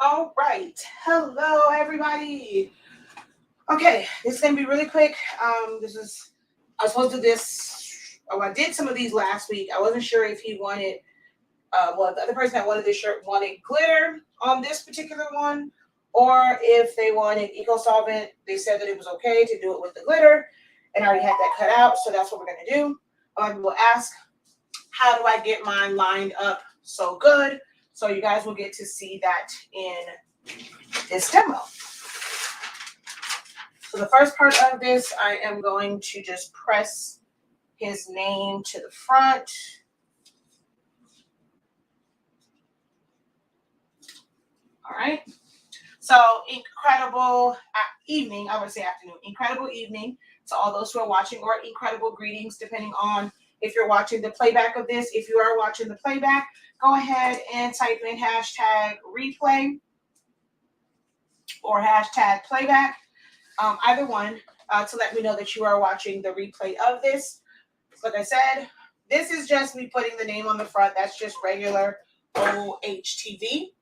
All right. Hello, everybody. Okay, this is gonna be really quick. I was supposed to do this. Oh, I did some of these last week. I wasn't sure if he wanted. The other person that wanted this shirt wanted glitter on this particular one, or if they wanted eco solvent. They said that it was okay to do it with the glitter, and I already had that cut out, so that's what we're gonna do. A lot of people ask, how do I get mine lined up so good? So you guys will get to see that in this demo. So the first part of this, I am going to just press his name to the front. All right. So incredible evening, I would say afternoon, incredible evening to all those who are watching, or incredible greetings, depending on if you're watching the playback of this. If you are watching the playback, go ahead and type in hashtag replay or hashtag playback, either one, to let me know that you are watching the replay of this. Like I said, this is just me putting the name on the front. That's just regular old HTV.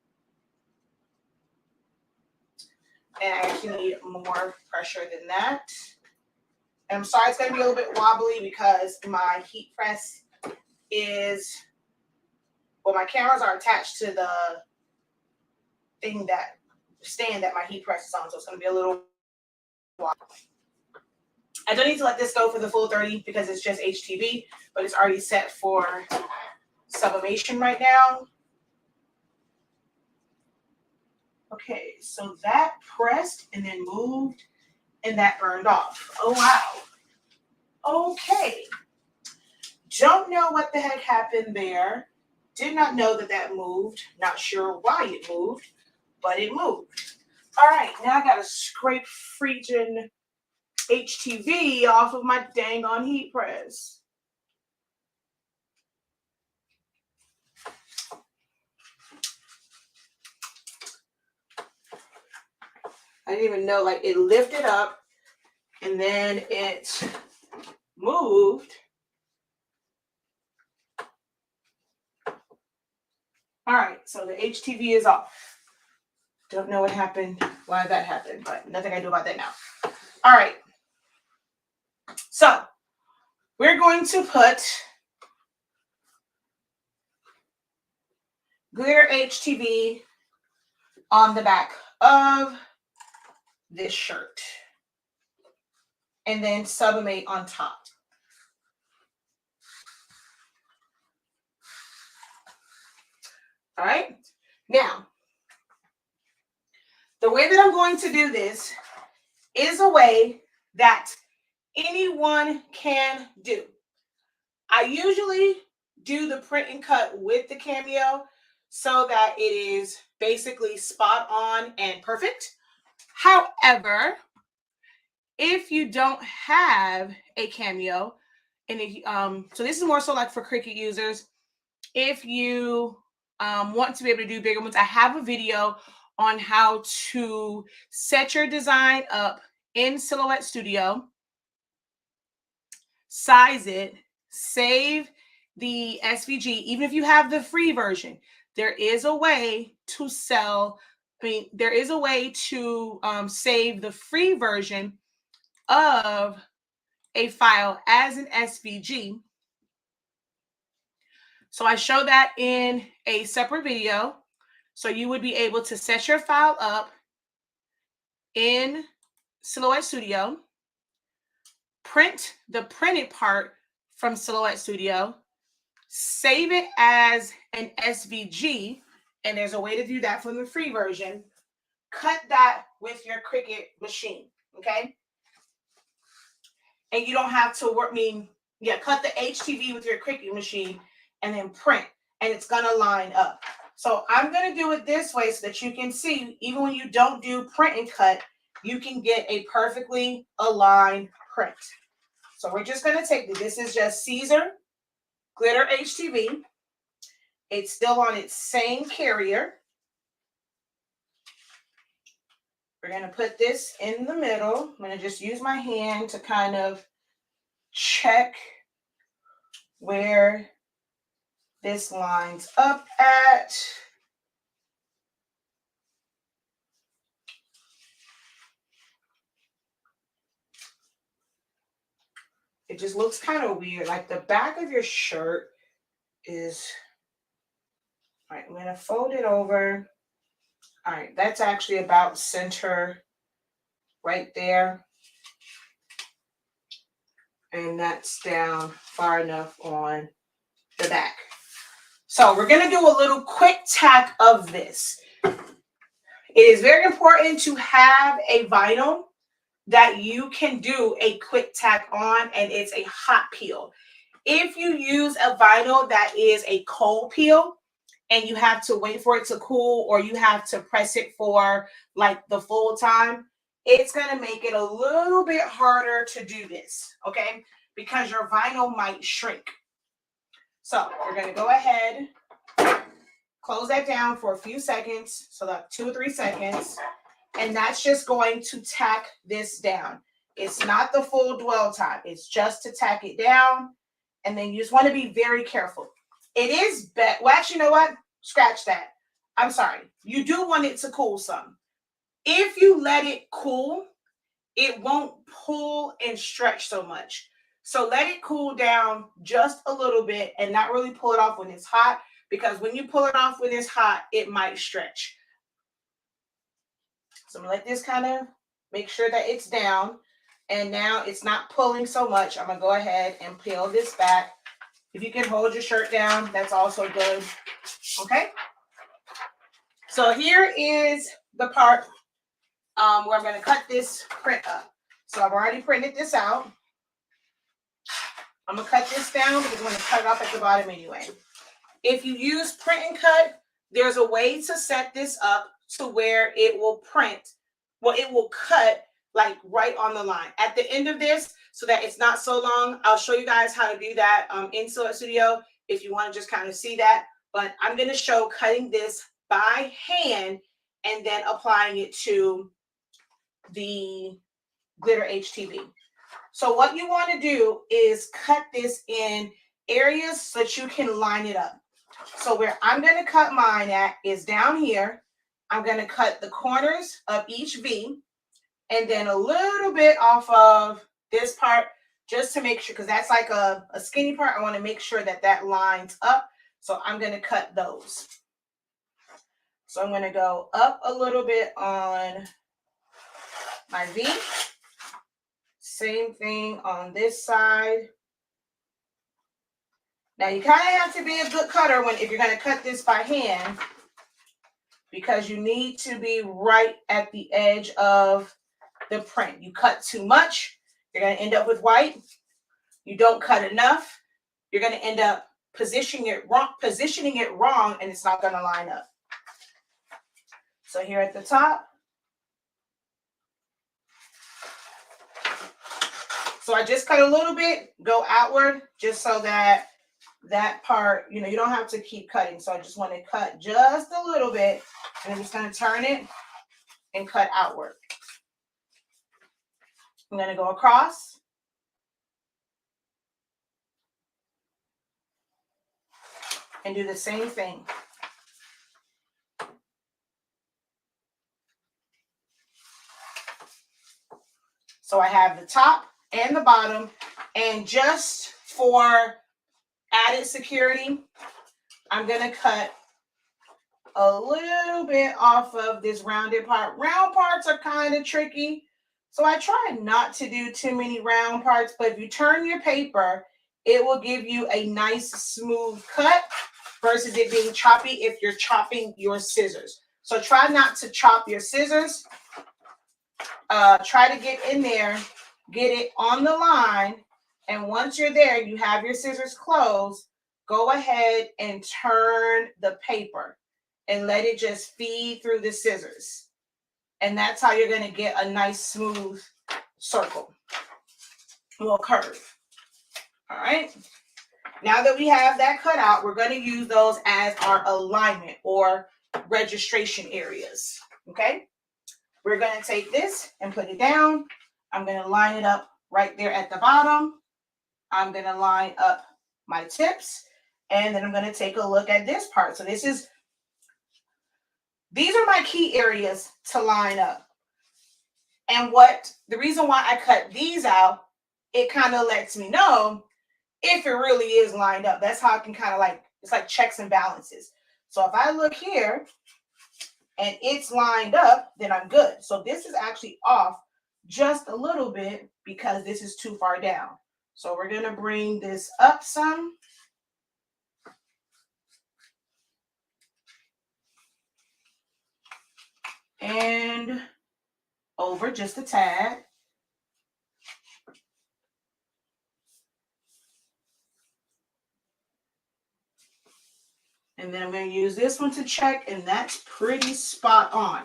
And I actually need more pressure than that. And I'm sorry it's going to be a little bit wobbly because my heat press is, well, my cameras are attached to the stand that my heat press is on. So it's going to be a little wobbly. I don't need to let this go for the full 30 because it's just HTV, but it's already set for sublimation right now. Okay, so that pressed and then moved and that burned off. Oh, wow. Okay. Don't know what the heck happened there. Did not know that that moved. Not sure why it moved, but it moved. All right, now I got to scrape freaking HTV off of my dang on heat press. I didn't even know, like, it lifted up and then it moved. All right, so the HTV is off. Don't know what happened, why that happened, but nothing I do about that now. All right. So we're going to put glitter HTV on the back of this shirt and then sublimate on top. All right. Now, the way that I'm going to do this is a way that anyone can do. I usually do the print and cut with the Cameo so that it is basically spot on and perfect. However, if you don't have a Cameo, and if so this is more so like for Cricut users, if you want to be able to do bigger ones, I have a video on how to set your design up in Silhouette Studio, size it, save the SVG. Even if you have the free version, there is a way to there is a way to save the free version of a file as an SVG. So I show that in a separate video. So you would be able to set your file up in Silhouette Studio, print the printed part from Silhouette Studio, save it as an SVG, and there's a way to do that from the free version. Cut that with your Cricut machine, okay? And you don't have to work, cut the HTV with your Cricut machine and then print, and it's gonna line up. So I'm gonna do it this way so that you can see, even when you don't do print and cut, you can get a perfectly aligned print. So we're just gonna take this is just Caesar Glitter HTV. It's still on its same carrier. We're gonna put this in the middle. I'm gonna just use my hand to kind of check where this lines up at. it just looks kind of weird. Like the back of your shirt is, all right, I'm going to fold it over. All right, that's actually about center right there. And that's down far enough on the back. So we're going to do a little quick tack of this. It is very important to have a vinyl that you can do a quick tack on, and it's a hot peel. If you use a vinyl that is a cold peel and you have to wait for it to cool, or you have to press it for like the full time, it's going to make it a little bit harder to do this, okay? Because your vinyl might shrink. So we're going to go ahead, close that down for a few seconds, so like 2 or 3 seconds, and that's just going to tack this down. It's not the full dwell time. It's just to tack it down, and then you just want to be very careful. It is better. Well, actually, you know what? Scratch that. I'm sorry. You do want it to cool some. If you let it cool, it won't pull and stretch so much. So let it cool down just a little bit and not really pull it off when it's hot, because when you pull it off when it's hot, it might stretch. So I'm going to let this kind of make sure that it's down. And now it's not pulling so much. I'm going to go ahead and peel this back. If you can hold your shirt down, that's also good. Okay. So here is the part where I'm going to cut this print up. So I've already printed this out. I'm going to cut this down because I'm going to cut it off at the bottom anyway. If you use print and cut, there's a way to set this up to where it will print. Well, it will cut like right on the line. At the end of this, so that it's not so long, I'll show you guys how to do that in Silhouette Studio if you want to just kind of see that. But I'm going to show cutting this by hand and then applying it to the glitter HTV. So what you want to do is cut this in areas so that you can line it up. So where I'm going to cut mine at is down here. I'm going to cut the corners of each V, and then a little bit off of this part just to make sure, because that's like a skinny part. I want to make sure that that lines up. So I'm going to cut those. So I'm going to go up a little bit on my V. Same thing on this side. Now you kind of have to be a good cutter if you're going to cut this by hand, because you need to be right at the edge of the print. You cut too much, you're going to end up with white. You don't cut enough, you're going to end up positioning it wrong, and it's not going to line up. So here at the top, so I just cut a little bit, go outward, just so that that part, you don't have to keep cutting. So I just want to cut just a little bit, and I'm just going to turn it and cut outward. I'm going to go across. And do the same thing. So I have the top and the bottom, and just for added security, I'm going to cut a little bit off of this rounded part. Round parts are kind of tricky, so I try not to do too many round parts, but if you turn your paper, it will give you a nice smooth cut versus it being choppy if you're chopping your scissors. So try not to chop your scissors. Try to get in there, get it on the line, and once you're there, you have your scissors closed, go ahead and turn the paper and let it just feed through the scissors. And that's how you're going to get a nice smooth circle, a little curve. All right. Now that we have that cut out, we're going to use those as our alignment or registration areas. Okay. We're going to take this and put it down. I'm going to line it up right there at the bottom. I'm going to line up my tips, and then I'm going to take a look at this part. So these are my key areas to line up. And the reason why I cut these out it kind of lets me know if it really is lined up. That's how I can kind of like, it's like checks and balances. So if I look here and it's lined up, then I'm good. So this is actually off just a little bit because this is too far down. So we're going to bring this up some. And over just a tad. And then I'm going to use this one to check, and that's pretty spot on.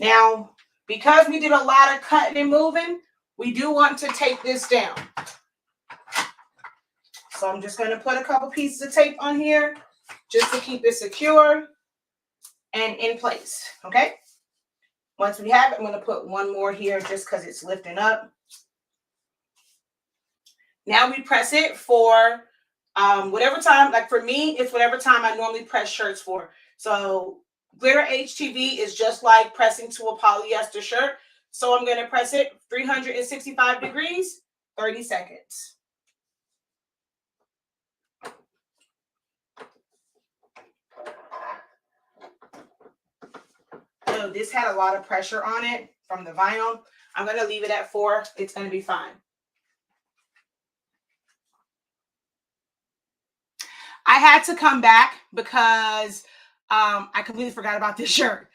Now, because we did a lot of cutting and moving, we do want to take this down. So I'm just going to put a couple pieces of tape on here just to keep it secure and in place, okay? Once we have it, I'm going to put one more here just because it's lifting up. Now we press it for whatever time, like for me, it's whatever time I normally press shirts for. So glitter HTV is just like pressing to a polyester shirt. So I'm going to press it 365 degrees, 30 seconds. So this had a lot of pressure on it from the vinyl. I'm going to leave it at 4. It's going to be fine. I had to come back because I completely forgot about this shirt.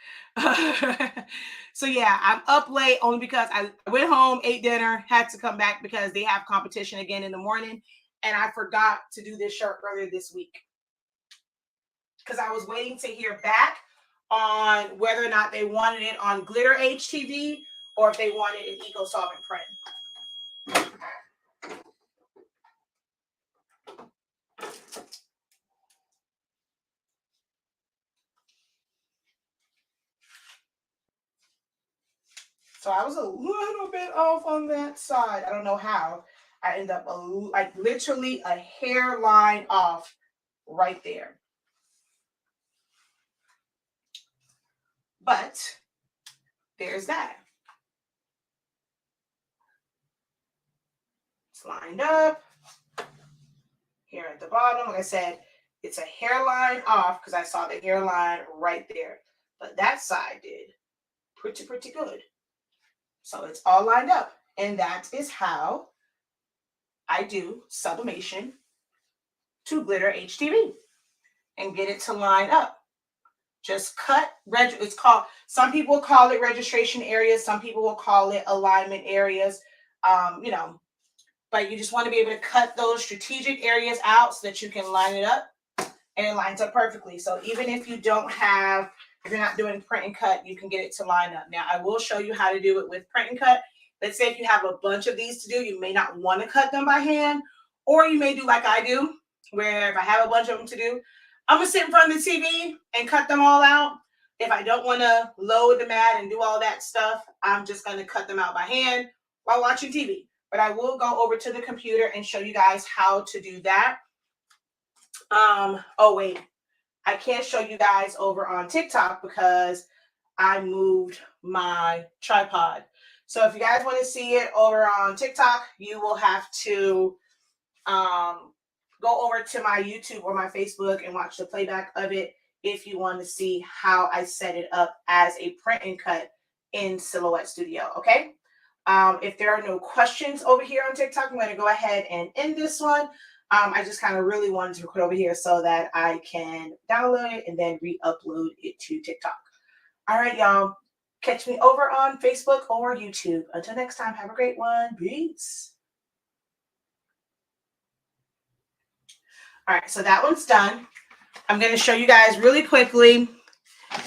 So yeah, I'm up late only because I went home, ate dinner, had to come back because they have competition again in the morning. And I forgot to do this shirt earlier this week because I was waiting to hear back on whether or not they wanted it on glitter HTV or if they wanted an eco-solvent print. So I was a little bit off on that side. I don't know how. I end up like literally a hairline off right there. But there's that. It's lined up. Here at the bottom, like I said, it's a hairline off because I saw the hairline right there. But that side did pretty good. So it's all lined up. And that is how I do sublimation to glitter HTV and get it to line up. Just cut, it's called, some people call it registration areas, some people will call it alignment areas, you know, but you just want to be able to cut those strategic areas out so that you can line it up and it lines up perfectly. So even if you don't have, if you're not doing print and cut, you can get it to line up. Now, I will show you how to do it with print and cut. Let's say if you have a bunch of these to do, you may not want to cut them by hand, or you may do like I do, where if I have a bunch of them to do, I'm going to sit in front of the TV and cut them all out. If I don't want to load the mat and do all that stuff, I'm just going to cut them out by hand while watching TV. But I will go over to the computer and show you guys how to do that. Oh, wait. I can't show you guys over on TikTok because I moved my tripod. So if you guys want to see it over on TikTok, you will have to go over to my YouTube or my Facebook and watch the playback of it if you want to see how I set it up as a print and cut in Silhouette Studio, okay? If there are no questions over here on TikTok, I'm going to go ahead and end this one. I just kind of really wanted to record over here so that I can download it and then re-upload it to TikTok. All right, y'all. Catch me over on Facebook or YouTube. Until next time, have a great one. Peace. All right, so that one's done. I'm going to show you guys really quickly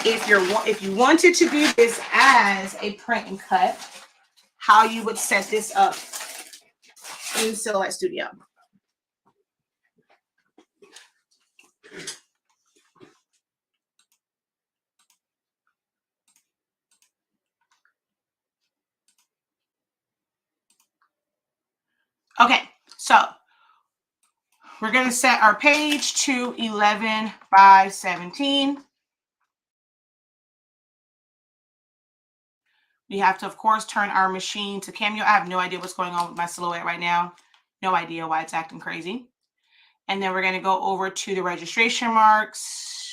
if you wanted to do this as a print and cut, how you would set this up in Silhouette Studio. Okay, so we're going to set our page to 11 by 17. We have to, of course, turn our machine to Cameo. I have no idea what's going on with my silhouette right now. No idea why it's acting crazy. And then we're going to go over to the registration marks.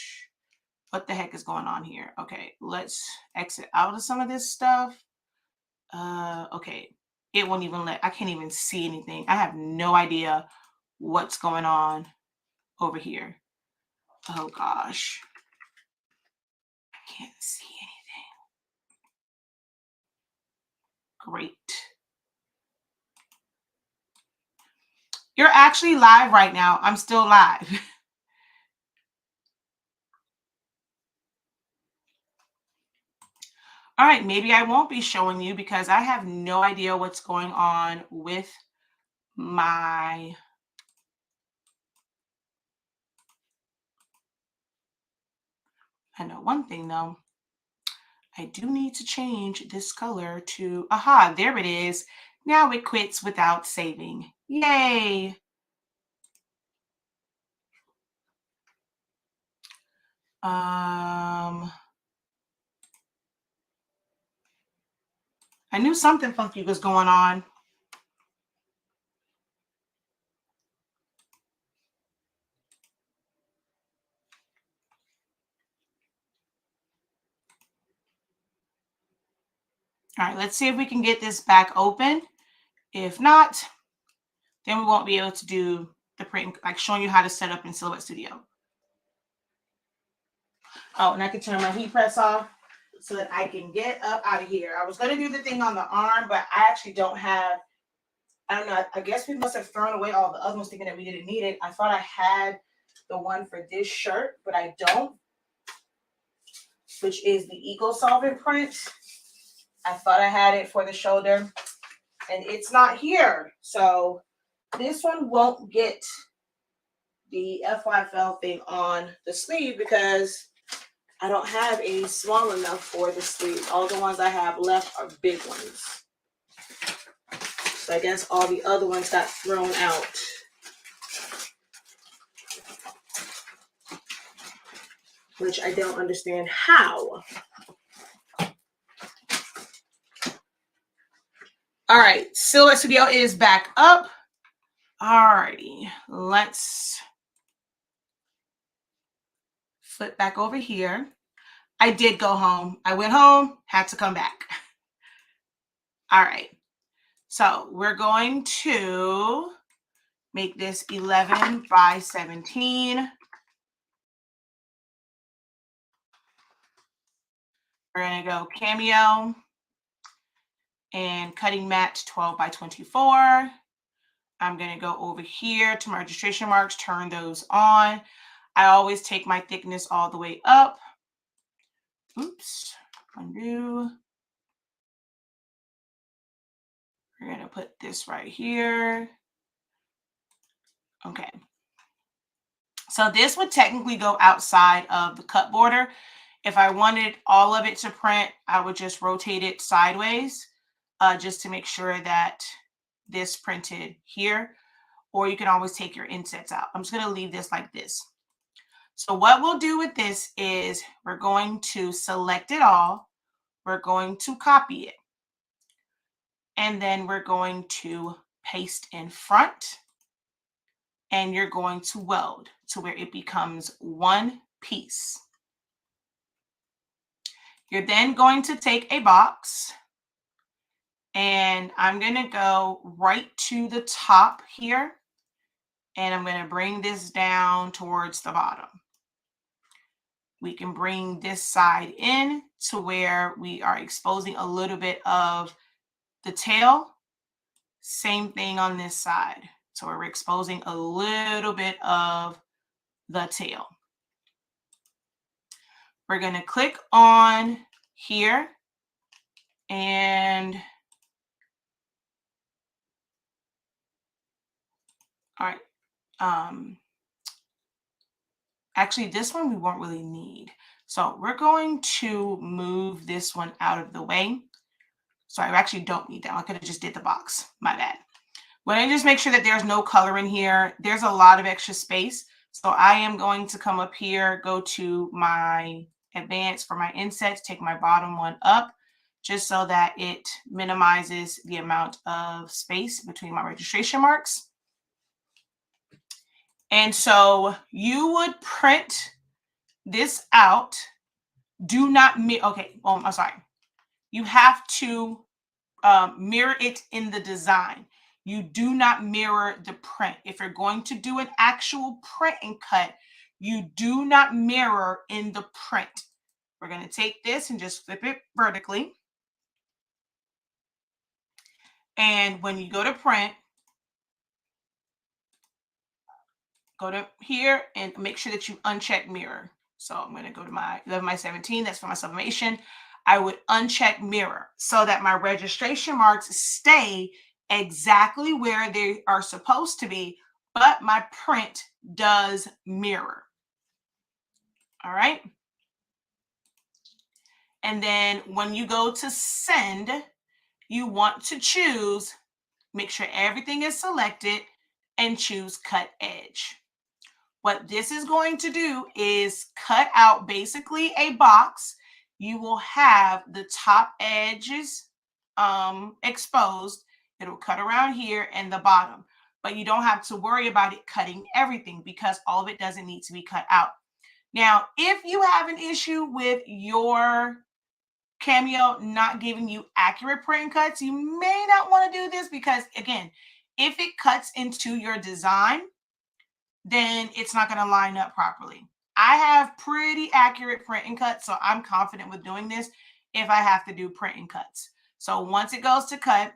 What the heck is going on here? Okay, let's exit out of some of this stuff. Okay, it won't even I can't even see anything. I have no idea what's going on over here. Oh gosh. I can't see anything. Great. You're actually live right now. I'm still live. All right, maybe I won't be showing you because I have no idea what's going on with my I know one thing though. I do need to change this color to, aha, there it is. Now it quits without saving. Yay. I knew something funky was going on. All right, let's see if we can get this back open. If not, then we won't be able to do the print, like showing you how to set up in Silhouette Studio. Oh, and I can turn my heat press off so that I can get up out of here. I was going to do the thing on the arm, but I actually don't have, I don't know. I guess we must have thrown away all the other ones thinking that we didn't need it. I thought I had the one for this shirt, but I don't, which is the Eco Solvent print. I thought I had it for the shoulder and it's not here. So this one won't get the FYFL thing on the sleeve because I don't have a small enough for the sleeve. All the ones I have left are big ones. So I guess all the other ones got thrown out. Which I don't understand how. All right, Silhouette Studio is back up. Alrighty, let's flip back over here. I did go home. I went home, had to come back. All right, so we're going to make this 11 by 17. We're gonna go Cameo and cutting mat 12 by 24. I'm gonna go over here to my registration marks, turn those on. I always take my thickness all the way up. Oops, undo. We're gonna put this right here. Okay. So this would technically go outside of the cut border. If I wanted all of it to print, I would just rotate it sideways just to make sure that this printed here, or you can always take your insets out. I'm just gonna leave this like this. So what we'll do with this is we're going to select it all. We're going to copy it. And then we're going to paste in front. And you're going to weld to where it becomes one piece. You're then going to take a box. And I'm going to go right to the top here. And I'm going to bring this down towards the bottom. We can bring this side in to where we are exposing a little bit of the tail. Same thing on this side. So we're exposing a little bit of the tail. We're going to click on here and all right. Actually, this one we won't really need. So we're going to move this one out of the way. So I actually don't need that. I could have just did the box. My bad. When I just make sure that there's no color in here, there's a lot of extra space. So I am going to come up here, go to my advanced for my insets, take my bottom one up, just so that it minimizes the amount of space between my registration marks. And so you would print this out. Do not okay. I'm sorry. You have to mirror it in the design. You do not mirror the print. If you're going to do an actual print and cut, you do not mirror in the print. We're going to take this and just flip it vertically. And when you go to print, go to here and make sure that you uncheck mirror. So I'm going to go to my 11x17. That's for my sublimation. I would uncheck mirror so that my registration marks stay exactly where they are supposed to be, but my print does mirror. All right. And then when you go to send, you want to choose, make sure everything is selected and choose cut edge. What this is going to do is cut out basically a box. You will have the top edges exposed. It'll cut around here and the bottom, but you don't have to worry about it cutting everything because all of it doesn't need to be cut out. Now, if you have an issue with your Cameo not giving you accurate print cuts, you may not want to do this because, again, if it cuts into your design, then it's not going to line up properly. I have pretty accurate print and cuts, so I'm confident with doing this if I have to do print and cuts. So once it goes to cut,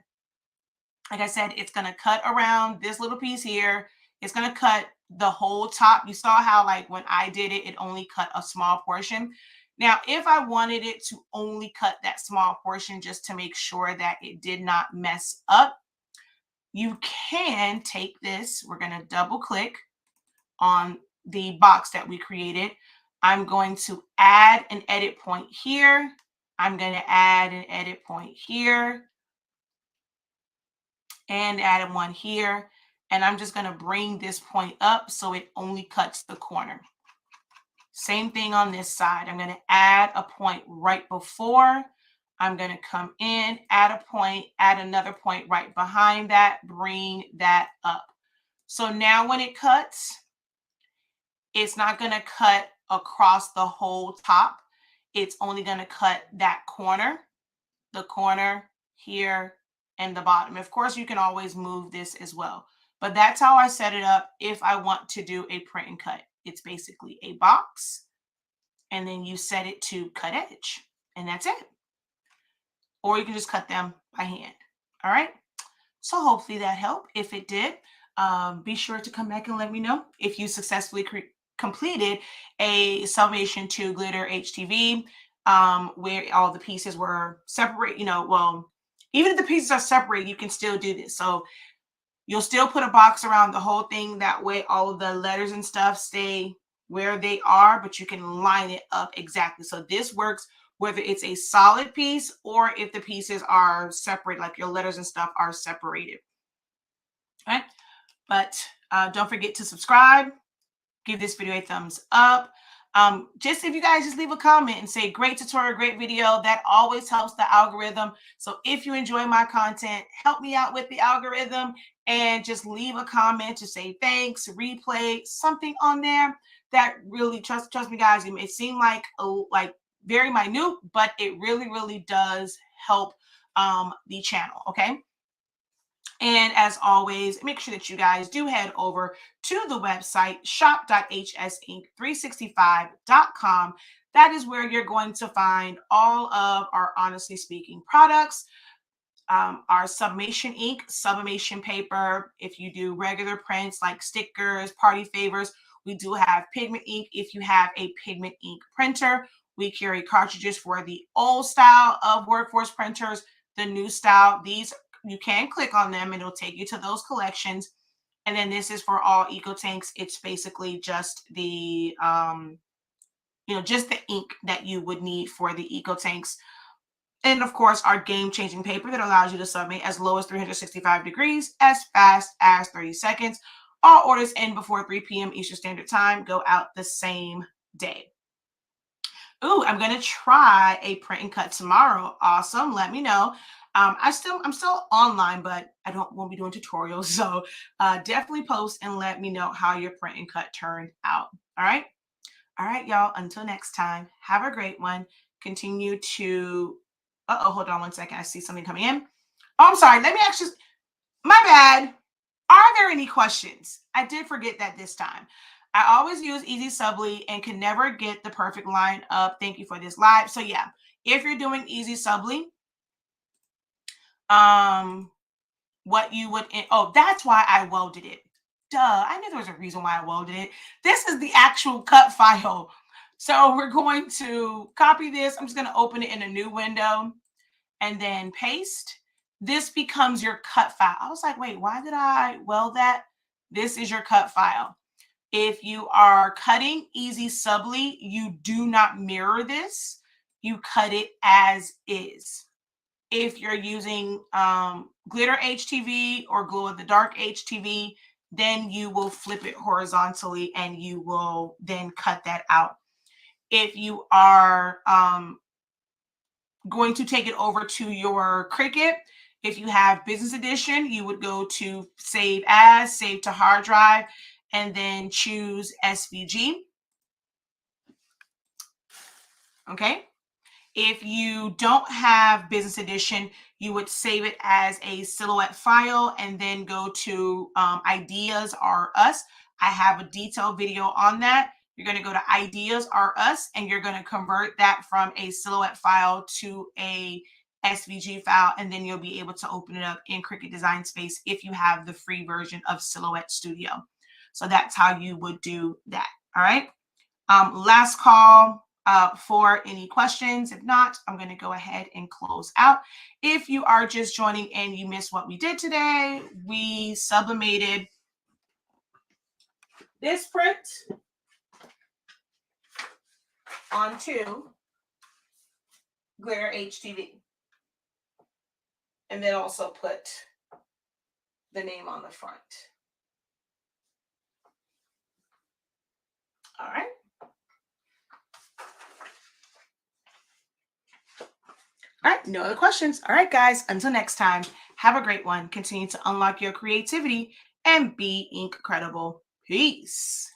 like I said, it's going to cut around this little piece here. It's going to cut the whole top. You saw how, like, when I did it, it only cut a small portion. Now, if I wanted it to only cut that small portion just to make sure that it did not mess up, you can take this. We're going to double click on the box that we created. I'm going to add an edit point here. I'm going to add an edit point here and add one here. And I'm just going to bring this point up so it only cuts the corner. Same thing on this side. I'm going to add a point right before. I'm going to come in, add a point, add another point right behind that, bring that up. So now when it cuts, it's not going to cut across the whole top. It's only going to cut that corner, the corner here, and the bottom. Of course, you can always move this as well. But that's how I set it up if I want to do a print and cut. It's basically a box, and then you set it to cut edge, and that's it. Or you can just cut them by hand. All right. So hopefully that helped. If it did, be sure to come back and let me know if you successfully completed a Sublimation 2 glitter HTV where all the pieces were separate. Well, even if the pieces are separate, you can still do this. So you'll still put a box around the whole thing. That way all of the letters and stuff stay where they are, but you can line it up exactly. So this works whether it's a solid piece or if the pieces are separate, like your letters and stuff are separated. All right. But don't forget to subscribe. Give this video a thumbs up. Just if you guys just leave a comment and say great tutorial, great video, that always helps the algorithm. So if you enjoy my content, help me out with the algorithm and just leave a comment to say thanks, replay, something on there that really, trust me guys, it may seem like very minute, but it really does help the channel. Okay. And as always, make sure that you guys do head over to the website shop.hsink365.com. That is where you're going to find all of our Honestly Speaking products, our sublimation ink, sublimation paper. If you do regular prints like stickers, party favors, we do have pigment ink. If you have a pigment ink printer, we carry cartridges for the old style of workforce printers, the new style. These you can click on them and it'll take you to those collections. And then this is for all eco tanks. It's basically just the just the ink that you would need for the eco tanks. And of course, our game-changing paper that allows you to submit as low as 365 degrees, as fast as 30 seconds. All orders in before 3 p.m. Eastern Standard Time go out the same day. Ooh, I'm gonna try a print and cut tomorrow. Awesome. Let me know. I'm still online, but won't be doing tutorials. So definitely post and let me know how your print and cut turned out. All right. All right, y'all. Until next time, have a great one. Continue to. Hold on one second. I see something coming in. Oh, I'm sorry. Let me actually. My bad. Are there any questions? I did forget that this time. I always use Easy Subly and can never get the perfect line up. Thank you for this live. So yeah, if you're doing Easy Subly, what you would, oh, that's why I welded it. Duh, I knew there was a reason why I welded it. This is the actual cut file. So we're going to copy this. I'm just going to open it in a new window and then paste. This becomes your cut file. I was like, wait, why did I weld that? This is your cut file. If you are cutting Easy Subly, you do not mirror this. You cut it as is. If you're using glitter HTV or glow in the dark HTV, then you will flip it horizontally and you will then cut that out. If you are going to take it over to your Cricut, if you have Business Edition, you would go to Save As, Save to Hard Drive, and then choose SVG. Okay. If you don't have Business Edition, you would save it as a silhouette file and then go to Ideas Are Us. I have a detailed video on that. You're going to go to Ideas Are Us and you're going to convert that from a silhouette file to a SVG file, and then you'll be able to open it up in Cricut Design Space if you have the free version of Silhouette Studio. So that's how you would do that. All right. Last call for any questions. If not, I'm going to go ahead and close out. If you are just joining and you missed what we did today, we sublimated this print onto glitter HTV. And then also put the name on the front. All right. All right, no other questions. All right, guys, until next time, have a great one. Continue to unlock your creativity and be incredible. Peace.